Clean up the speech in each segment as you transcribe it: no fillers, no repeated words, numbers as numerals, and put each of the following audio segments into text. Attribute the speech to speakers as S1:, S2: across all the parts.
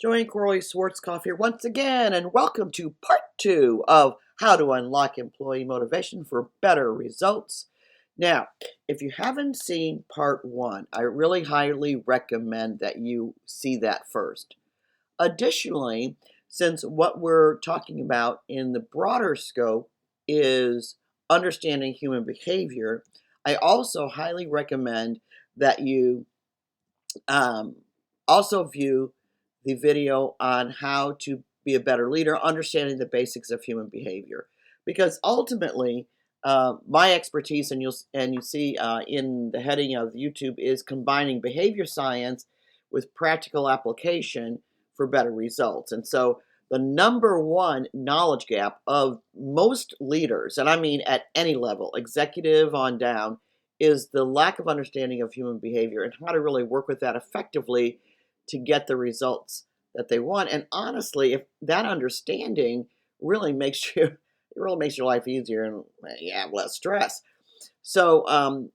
S1: Joanne Corley Schwarzkopf here once again, and welcome to part two of How to Unlock Employee Motivation for Better Results. Now, if you haven't seen part one, I really highly recommend that you see that first. Additionally, since what we're talking about in the broader scope is understanding human behavior, I also highly recommend that you um, also view the video on how to be a better leader, understanding the basics of human behavior. Because ultimately, my expertise, and you see in the heading of YouTube, is combining behavior science with practical application for better results. And so the number one knowledge gap of most leaders, and I mean at any level, executive on down, is the lack of understanding of human behavior and how to really work with that effectively to get the results that they want. And honestly, if that understanding really makes you, it really makes your life easier and you have less stress. So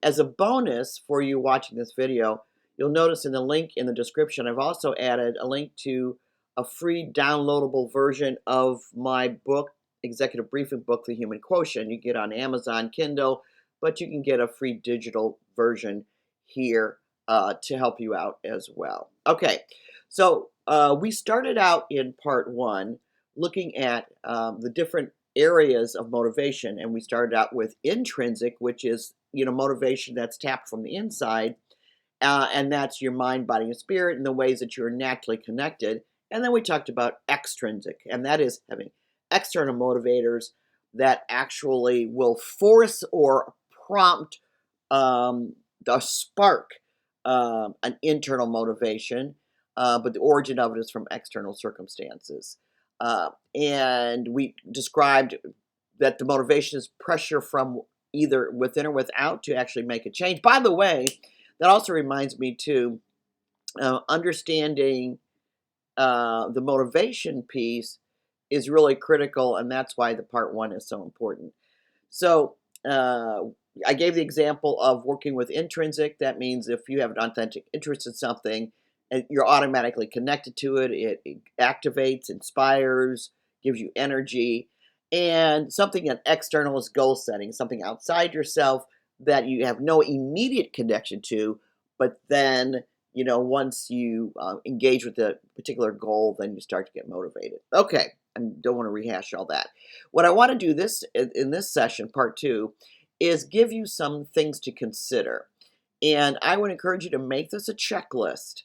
S1: as a bonus for you watching this video, you'll notice in the link in the description, I've also added a link to a free downloadable version of my book, Executive Briefing Book, The Human Quotient. You get on Amazon Kindle, but you can get a free digital version here to help you out as well. Okay, so we started out in part one looking at the different areas of motivation, and we started out with intrinsic, which is motivation that's tapped from the inside, and that's your mind, body, and spirit, and the ways that you're naturally connected. And then we talked about extrinsic, and that is having external motivators that actually will force or prompt the spark an internal motivation, but the origin of it is from external circumstances. And we described that the motivation is pressure from either within or without to actually make a change. By the way, that also reminds me too, understanding the motivation piece is really critical, and that's why the part one is so important. So I gave the example of working with intrinsic. That means if you have an authentic interest in something, and you're automatically connected to it, it activates, inspires, gives you energy. And something that external is goal setting, something outside yourself that you have no immediate connection to, but then once you engage with a particular goal, then you start to get motivated. Okay, I don't want to rehash all that. What I want to do in this session, part two, is give you some things to consider. And I would encourage you to make this a checklist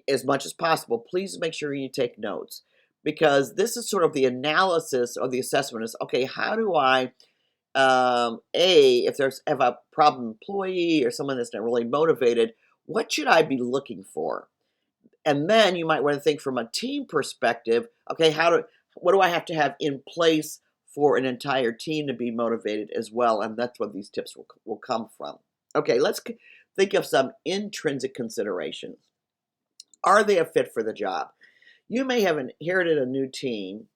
S1: as much as possible. Please make sure you take notes, because this is sort of the analysis or the assessment is, okay, how do I, if a problem employee or someone that's not really motivated, what should I be looking for? And then you might want to think from a team perspective, okay, what do I have to have in place for an entire team to be motivated as well? And that's where these tips will come from. Okay, let's think of some intrinsic considerations. Are they a fit for the job? You may have inherited a new team,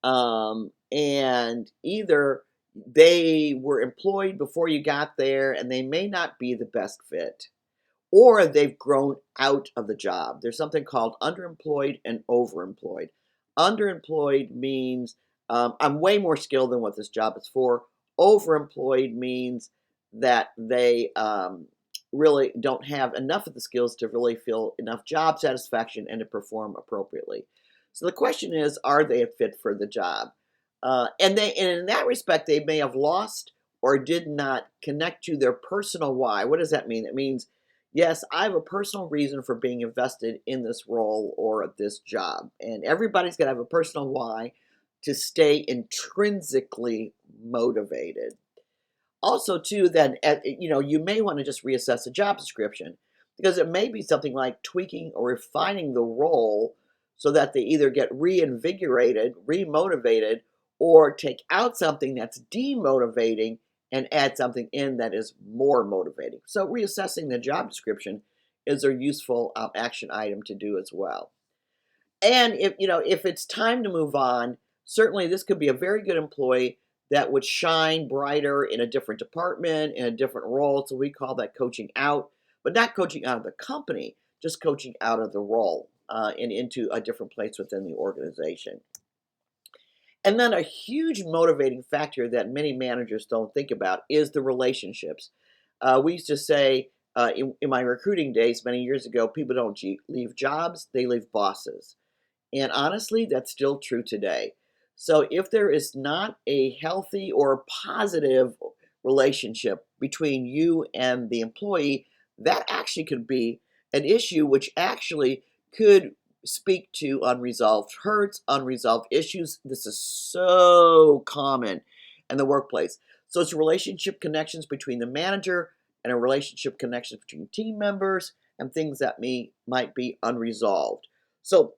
S1: and either they were employed before you got there and they may not be the best fit, or they've grown out of the job. There's something called underemployed and overemployed. Underemployed means I'm way more skilled than what this job is for. Overemployed means that they really don't have enough of the skills to really feel enough job satisfaction and to perform appropriately. So the question is, are they a fit for the job? And in that respect, they may have lost or did not connect to their personal why. What does that mean? It means, yes, I have a personal reason for being invested in this role or this job. And everybody's got to have a personal why to stay intrinsically motivated. Also, too, then, you may want to just reassess the job description, because it may be something like tweaking or refining the role so that they either get reinvigorated, remotivated, or take out something that's demotivating and add something in that is more motivating. So reassessing the job description is a useful action item to do as well. And if it's time to move on, certainly this could be a very good employee that would shine brighter in a different department, in a different role. So we call that coaching out, but not coaching out of the company, just coaching out of the role. and into a different place within the organization. And then a huge motivating factor that many managers don't think about is the relationships. We used to say in my recruiting days many years ago, people don't leave jobs, they leave bosses. And honestly, that's still true today. So if there is not a healthy or positive relationship between you and the employee, that actually could be an issue which actually could speak to unresolved hurts, unresolved issues. This is so common in the workplace. So it's relationship connections between the manager and a relationship connections between team members and things that might be unresolved. So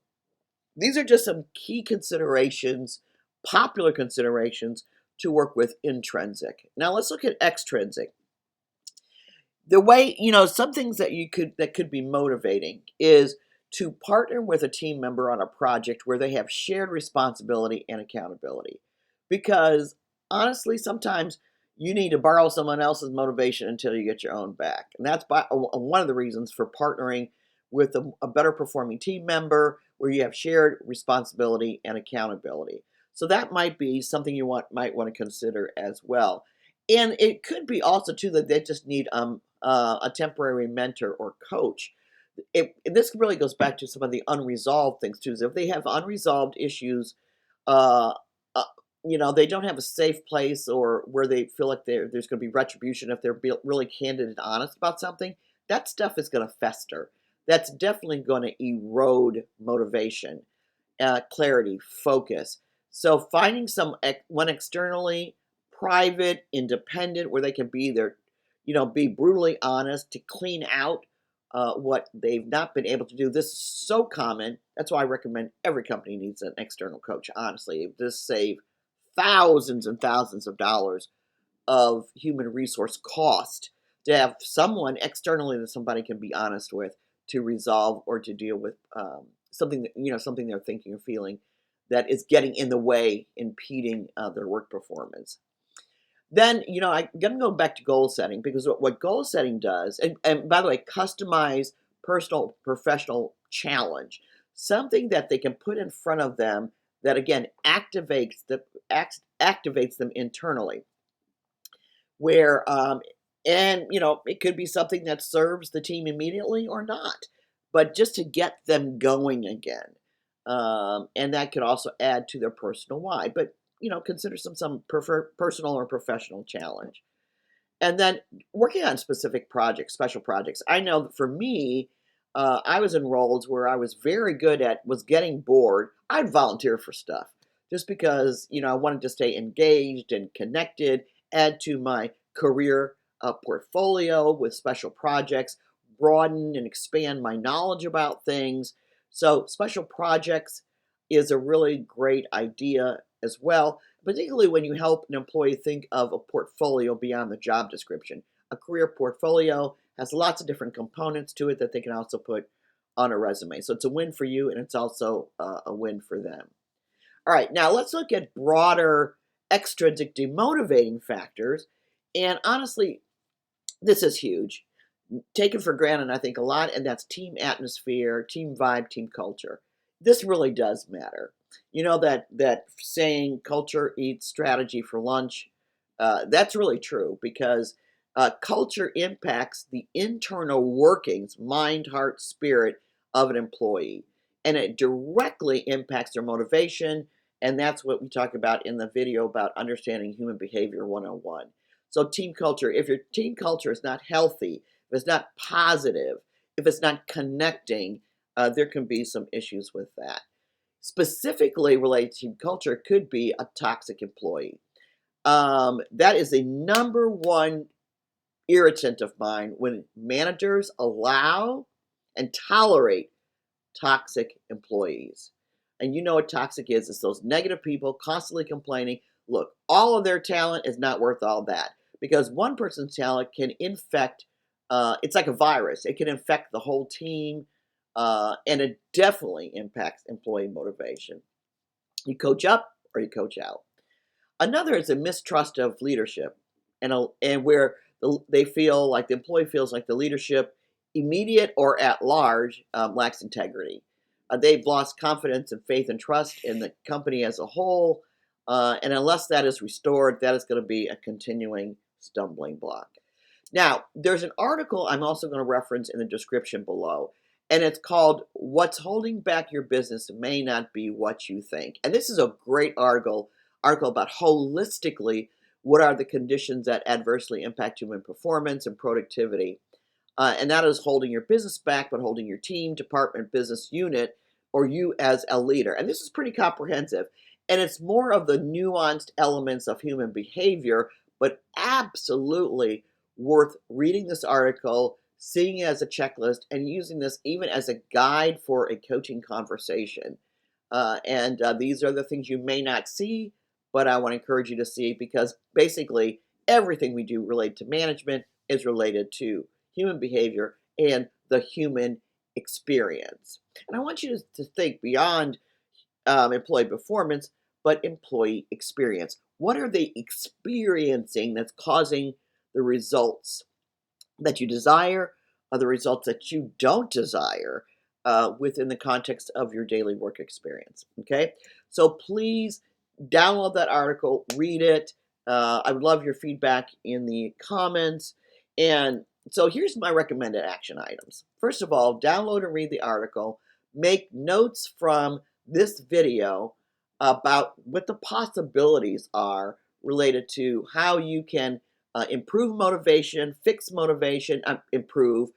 S1: these are just some key considerations, popular considerations to work with intrinsic. Now let's look at extrinsic. The way, some things that could be motivating is to partner with a team member on a project where they have shared responsibility and accountability. Because honestly, sometimes you need to borrow someone else's motivation until you get your own back. And that's one of the reasons for partnering with a better performing team member where you have shared responsibility and accountability. So that might be something you might want to consider as well. And it could be also too that they just need a temporary mentor or coach. This really goes back to some of the unresolved things too. So if they have unresolved issues, uh, uh, they don't have a safe place or where they feel like there's going to be retribution if they're really candid and honest about something. That stuff is going to fester. That's definitely going to erode motivation, clarity, focus. So finding one externally private, independent, where they can be be brutally honest to clean out what they've not been able to do. This is so common. That's why I recommend every company needs an external coach. Honestly, it just save thousands and thousands of dollars of human resource cost to have someone externally that somebody can be honest with to resolve or to deal with something they're thinking or feeling that is getting in the way, impeding their work performance. Then, I'm going to go back to goal setting because what goal setting does, and by the way, customize personal professional challenge, something that they can put in front of them that again activates them internally. Where and it could be something that serves the team immediately or not, but just to get them going again. And that could also add to their personal why. But consider some personal or professional challenge. And then working on specific projects, special projects. I know that for me, I was in roles where I was very good at was getting bored. I'd volunteer for stuff just because I wanted to stay engaged and connected, add to my career portfolio with special projects, broaden and expand my knowledge about things. So special projects is a really great idea as well, particularly when you help an employee think of a portfolio beyond the job description. A career portfolio has lots of different components to it that they can also put on a resume. So it's a win for you, and it's also a win for them. All right, now let's look at broader extrinsic demotivating factors. And honestly, this is huge. Taken for granted, I think, a lot, and that's team atmosphere, team vibe, team culture. This really does matter. You know that saying culture eats strategy for lunch? That's really true because culture impacts the internal workings, mind, heart, spirit of an employee, and it directly impacts their motivation. And that's what we talk about in the video about understanding human behavior 101. So team culture, if your team culture is not healthy, if it's not positive, if it's not connecting, there can be some issues with that. Specifically related to team culture could be a toxic employee. That is a number one irritant of mine when managers allow and tolerate toxic employees. And you know what toxic is. It's those negative people constantly complaining. Look, all of their talent is not worth all that because one person's talent can infect, it's like a virus. It can infect the whole team, and it definitely impacts employee motivation. You coach up or you coach out. Another is a mistrust of leadership, and where they feel like the employee feels like the leadership, immediate or at large, lacks integrity. they've lost confidence and faith and trust in the company as a whole. And unless that is restored, that is going to be a continuing stumbling block. Now, there's an article I'm also going to reference in the description below, and it's called What's Holding Back Your Business May Not Be What You Think. And this is a great article about holistically what are the conditions that adversely impact human performance and productivity. And that is holding your business back, but holding your team, department, business unit, or you as a leader. And this is pretty comprehensive. And it's more of the nuanced elements of human behavior, but absolutely worth reading this article, seeing it as a checklist, and using this even as a guide for a coaching conversation. These are the things you may not see, but I want to encourage you to see, because basically everything we do related to management is related to human behavior and the human experience. And I want you to think beyond employee performance, but employee experience. What are they experiencing that's causing the results that you desire, or the results that you don't desire within the context of your daily work experience? Okay, so please download that article, read it. I would love your feedback in the comments. And so here's my recommended action items. First of all, download and read the article. Make notes from this video about what the possibilities are related to how you can improve motivation, fix motivation, improve.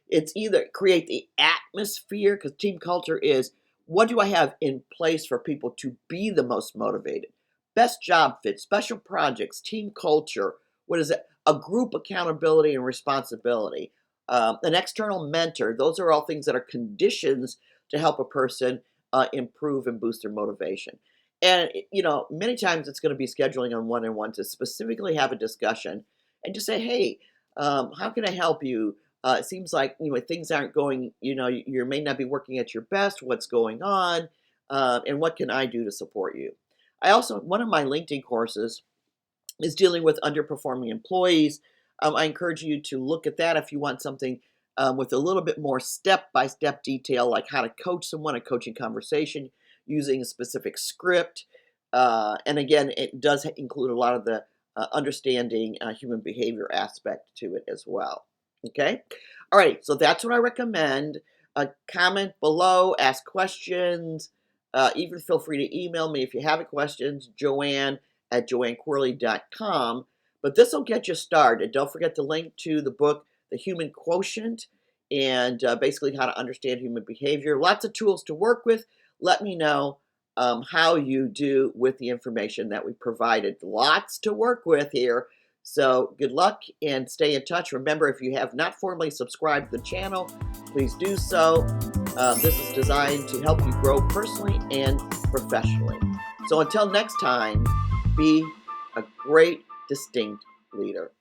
S1: It's either create the atmosphere, because team culture is, what do I have in place for people to be the most motivated? Best job fit, special projects, team culture. What is it? A group accountability and responsibility. An external mentor. Those are all things that are conditions to help a person improve and boost their motivation. And, many times it's going to be scheduling on one-on-one to specifically have a discussion and just say, hey, how can I help you? It seems like, things aren't going, you may not be working at your best. What's going on? And what can I do to support you? One of my LinkedIn courses is dealing with underperforming employees. I encourage you to look at that if you want something with a little bit more step-by-step detail, like how to coach someone, a coaching conversation using a specific script. And again, it does include a lot of the understanding human behavior aspect to it as well. Okay? All right, so that's what I recommend. Comment below, ask questions. Even feel free to email me if you have questions, joanne@joannequirley.com. But this will get you started. Don't forget to link to the book, The Human Quotient, and basically how to understand human behavior. Lots of tools to work with. Let me know how you do with the information that we provided. Lots to work with here. So good luck and stay in touch. Remember, if you have not formally subscribed to the channel, please do so. This is designed to help you grow personally and professionally. So until next time, be a great, distinct leader.